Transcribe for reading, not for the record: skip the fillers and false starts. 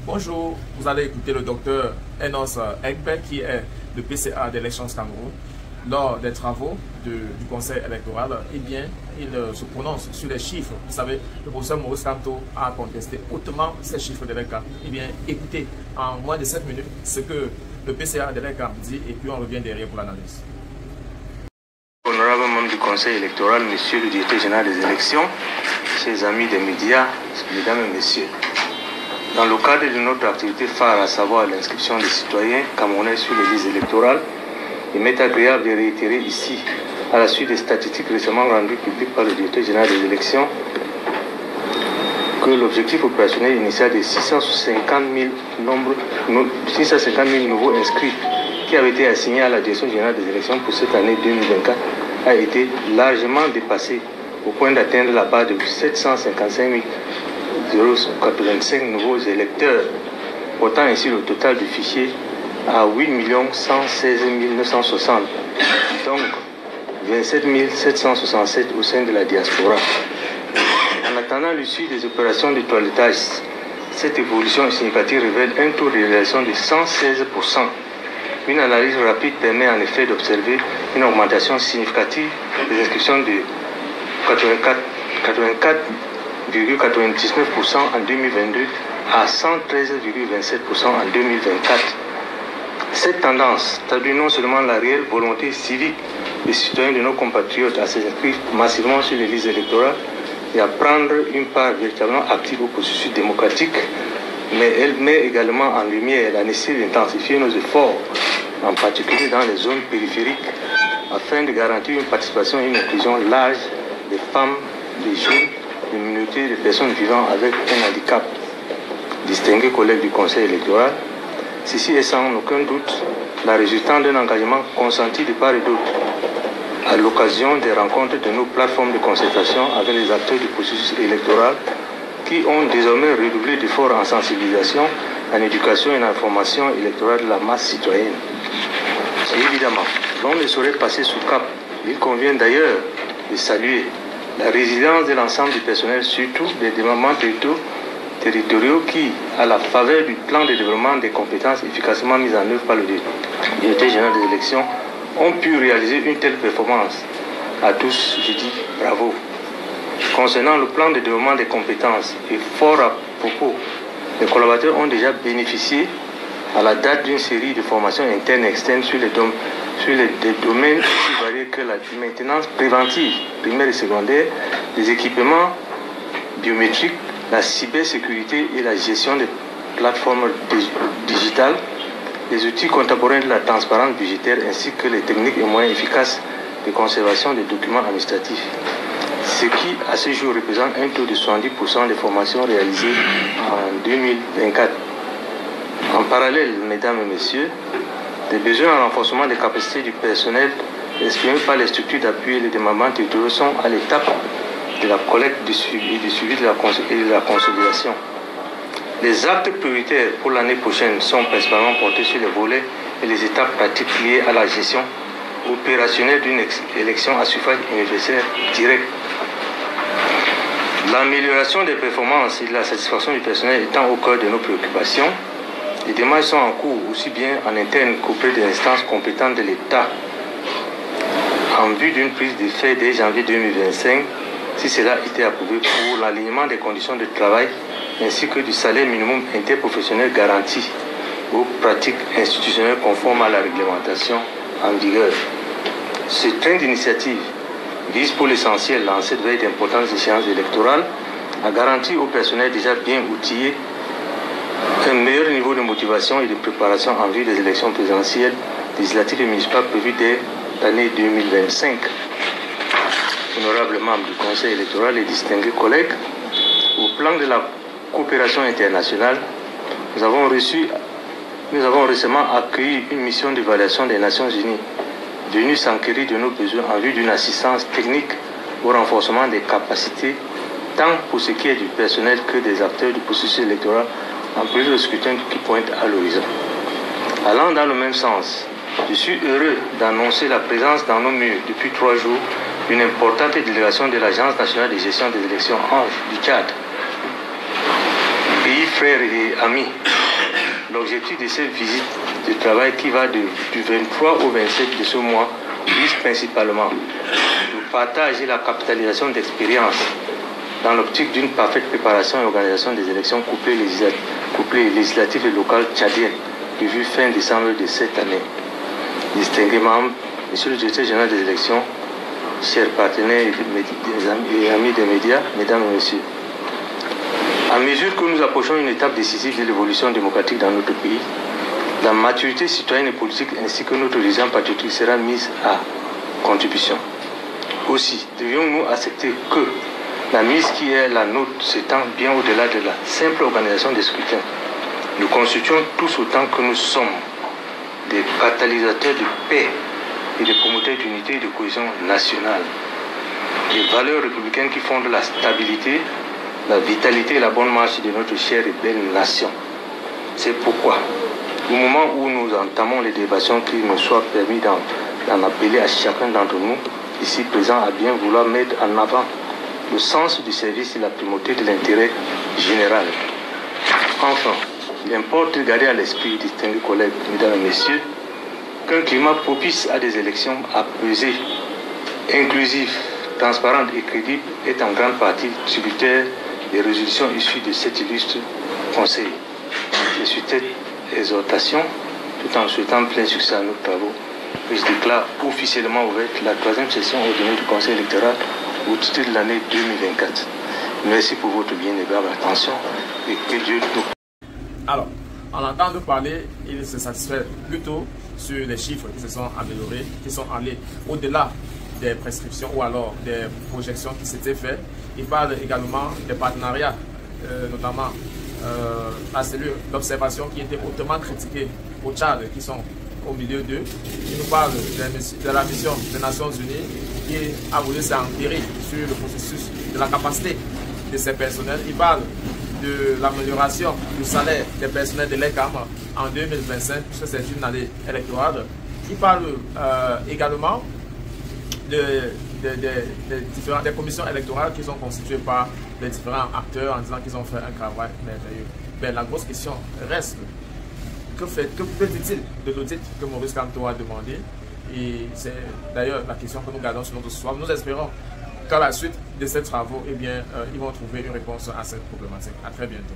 Bonjour, vous allez écouter le docteur Enos Egbe qui est le PCA d'élections Cameroun. Lors des travaux du conseil électoral, eh bien, il se prononce sur les chiffres. Vous savez, le professeur Maurice Kamto a contesté hautement ces chiffres de l'ECAM. Eh bien, écoutez en moins de 7 minutes ce que le PCA de l'ECAM dit et puis on revient derrière pour l'analyse. Honorable membre du conseil électoral, monsieur le directeur général des élections, chers amis des médias, mesdames et messieurs. Dans le cadre de notre activité phare, à savoir l'inscription des citoyens camerounais sur les listes électorales, il m'est agréable de réitérer ici, à la suite des statistiques récemment rendues publiques par le directeur général des élections, que l'objectif opérationnel initial de 650 000 nouveaux inscrits qui avaient été assignés à la direction générale des élections pour cette année 2024 a été largement dépassé au point d'atteindre la barre de 755 085 nouveaux électeurs, portant ainsi le total du fichier à 8 116 960, donc 27 767 au sein de la diaspora. En attendant l'issue des opérations de toilettage, cette évolution significative révèle un taux de réalisation de 116%. Une analyse rapide permet en effet d'observer une augmentation significative des inscriptions de 84,99% en 2022 à 113,27% en 2024. Cette tendance traduit non seulement la réelle volonté civique des citoyens de nos compatriotes à s'inscrire massivement sur les listes électorales et à prendre une part véritablement active au processus démocratique, mais elle met également en lumière la nécessité d'intensifier nos efforts, en particulier dans les zones périphériques, afin de garantir une participation et une inclusion large des femmes, des jeunes, des minorités et des personnes vivant avec un handicap. Distingués collègues du conseil électoral, ceci est sans aucun doute la résultante d'un engagement consenti de part et d'autre à l'occasion des rencontres de nos plateformes de concertation avec les acteurs du processus électoral qui ont désormais redoublé d'efforts en sensibilisation, en éducation et en information électorale de la masse citoyenne. Et évidemment, l'on ne saurait passer sous cap. Il convient d'ailleurs de saluer la résilience de l'ensemble du personnel, surtout des départements territoriaux qui, à la faveur du plan de développement des compétences efficacement mis en œuvre par le directeur général des élections, ont pu réaliser une telle performance. À tous, je dis bravo. Concernant le plan de développement des compétences, et fort à propos, les collaborateurs ont déjà bénéficié à la date d'une série de formations internes et externes sur des domaines aussi variés que la maintenance préventive, primaire et secondaire, les équipements biométriques, la cybersécurité et la gestion des plateformes digitales, les outils contemporains de la transparence budgétaire ainsi que les techniques et moyens efficaces de conservation des documents administratifs. Ce qui, à ce jour, représente un taux de 70% des formations réalisées en 2024. En parallèle, mesdames et messieurs, les besoins en renforcement des capacités du personnel exprimés par les structures d'appui et les démembrements territoriaux sont à l'étape de la collecte, du suivi de la consolidation. Les actes prioritaires pour l'année prochaine sont principalement portés sur les volets et les étapes pratiques liées à la gestion opérationnelle d'une élection à suffrage universel direct. L'amélioration des performances et de la satisfaction du personnel étant au cœur de nos préoccupations, les démarches sont en cours aussi bien en interne qu'auprès des instances compétentes de l'État en vue d'une prise d'effet dès janvier 2025 si cela était approuvé pour l'alignement des conditions de travail ainsi que du salaire minimum interprofessionnel garanti aux pratiques institutionnelles conformes à la réglementation en vigueur. Ce train d'initiative vise pour l'essentiel, en cette veille d'importantes échéances électorales, à garantir au personnel déjà bien outillé un meilleur niveau de motivation et de préparation en vue des élections présidentielles, législatives et municipales prévues dès l'année 2025. Honorables membres du Conseil électoral et distingués collègues, au plan de la coopération internationale, nous avons récemment accueilli une mission d'évaluation des Nations Unies venue s'enquérir de nos besoins en vue d'une assistance technique au renforcement des capacités, tant pour ce qui est du personnel que des acteurs du processus électoral, en plus de scrutin qui pointe à l'horizon. Allant dans le même sens, je suis heureux d'annoncer la présence dans nos murs depuis 3 jours d'une importante délégation de l'Agence nationale de gestion des élections ANGE du Tchad, pays frères et amis, l'objectif de cette visite de travail qui va du 23 au 27 de ce mois vise principalement le partage et la capitalisation d'expériences dans l'optique d'une parfaite préparation et organisation des élections couplées législatives et locales tchadiennes prévues fin décembre de cette année. Distingués membres, Monsieur le directeur général des élections, chers partenaires et amis des médias, mesdames et messieurs, à mesure que nous approchons une étape décisive de l'évolution démocratique dans notre pays, la maturité citoyenne et politique ainsi que notre vision patriotique sera mise à contribution. Aussi, devions-nous accepter que la mise qui est la nôtre s'étend bien au-delà de la simple organisation des scrutins. Nous constituons tous autant que nous sommes des catalysateurs de paix et des promoteurs d'unité et de cohésion nationale. Les valeurs républicaines qui fondent la stabilité, la vitalité et la bonne marche de notre chère et belle nation. C'est pourquoi, au moment où nous entamons les débattons, qu'il nous soit permis d'en appeler à chacun d'entre nous, ici présent, à bien vouloir mettre en avant le sens du service et la primauté de l'intérêt général. Enfin, il importe de garder à l'esprit, distingués collègues, mesdames et messieurs, qu'un climat propice à des élections apaisées, inclusif, transparente et crédible est en grande partie tributaire des résolutions issues de cet illustre conseil. Je suis cette exhortation, tout en souhaitant plein succès à nos travaux, que je déclare officiellement ouverte la 3e session ordinaire du Conseil électoral au titre de l'année 2024. Merci pour votre bien-aimable attention et que Dieu nous... Alors, en entendant parler, il se satisfait plutôt sur les chiffres qui se sont améliorés, qui sont allés au-delà des prescriptions ou alors des projections qui s'étaient faites. Il parle également des partenariats, notamment la cellule d'observation qui était hautement critiquée au Tchad, qui sont au milieu d'eux. Il nous parle de la mission des Nations Unies qui a voulu s'empirer sur le processus de la capacité de ces personnels. Il parle de l'amélioration du salaire des personnels de l'ECAM en 2025, puisque c'est une année électorale. Il parle également des commissions électorales qui sont constituées par les différents acteurs en disant qu'ils ont fait un travail merveilleux. Mais la grosse question reste, que peut-il de l'audit que Maurice Kamto a demandé? Et c'est d'ailleurs la question que nous gardons sur notre soir. Nous espérons qu'à la suite de ces travaux, eh bien, ils vont trouver une réponse à cette problématique. À très bientôt.